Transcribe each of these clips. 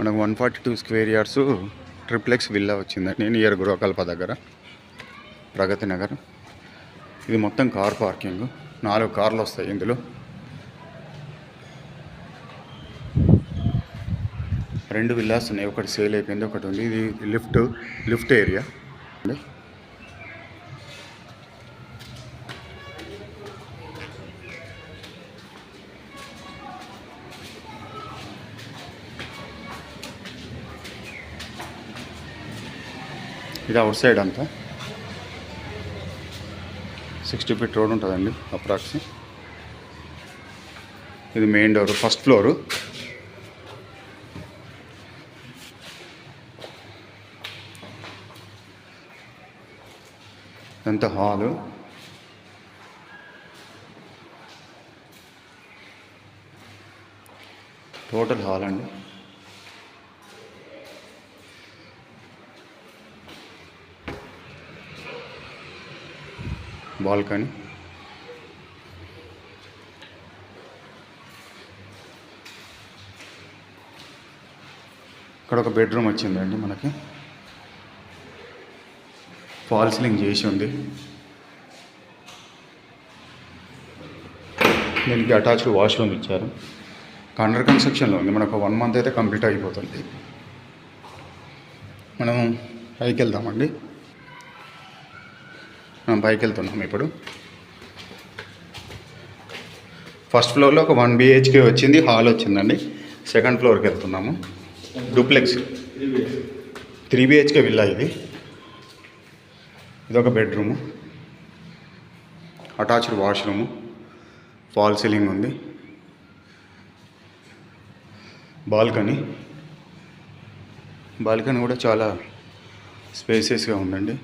మనకు 142 square yards triplex villa వచ్చిందండి near గురకల్ప దగ్గర ప్రగతి నగర్. ఇది మొత్తం కార్ పార్కింగ్, 4 కార్లు వస్తాయి ఇందులో. 2 విల్లాస్ ఉన్నాయి, ఒకటి సేల్ అయిపోయింది, ఒకటి ఉంది. ఇది లిఫ్ట్ ఏరియా అండి. ఇది అవుట్ సైడ్ అంతా 60 ఫీట్ రోడ్ ఉంటుందండి అప్రాక్స్. ఇది మెయిన్ డోర్, ఫస్ట్ ఫ్లోరు. ఇదంతా హాలు. టోటల్ హాల్ అండి. బాల్కనీ, ఇక్కడ ఒక బెడ్రూమ్ వచ్చిందండి మనకి. ఫాల్ సీలింగ్ చేసి ఉంది. దీనికి అటాచ్డ్ వాష్రూమ్ ఇచ్చారు. అండర్ కన్స్ట్రక్షన్లో ఉంది, మనకు 1 మంత్ అయితే కంప్లీట్ అయిపోతుంది. మనం పైకి వెళ్దామండి. మనం పైకి వెళ్తున్నాం ఇప్పుడు. ఫస్ట్ ఫ్లోర్లో ఒక 1 BHK వచ్చింది, హాల్ వచ్చిందండి. సెకండ్ ఫ్లోర్కి వెళ్తున్నాము. డూప్లెక్స్ 3 BHK విల్లా ఇది. ఇదొక bedroom, attached washroom, fall ceiling ఉంది. బాల్కనీ కూడా చాలా స్పేసియస్గా ఉందండి.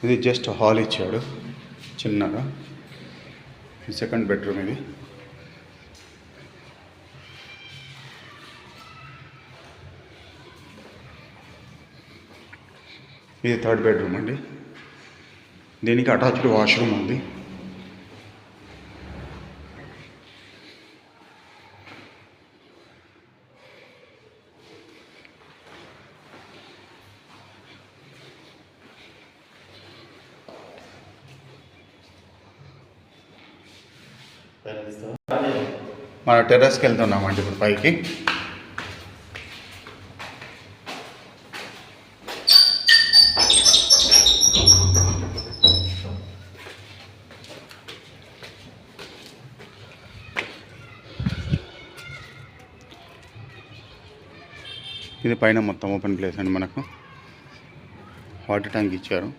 ఇది జస్ట్ హాల్ ఇచ్చాడు చిన్నగా. సెకండ్ బెడ్రూమ్ ఇది. ఇది థర్డ్ బెడ్రూమ్ అండి. దీనికి అటాచ్డ్ వాష్రూమ్ ఉంది. మన టెర్రస్కి వెళ్తున్నామండి ఇప్పుడు పైకి. ఇది పైన మొత్తం ఓపెన్ ప్లేస్ అండి. మనకు వాటర్ ట్యాంక్ ఇచ్చారు.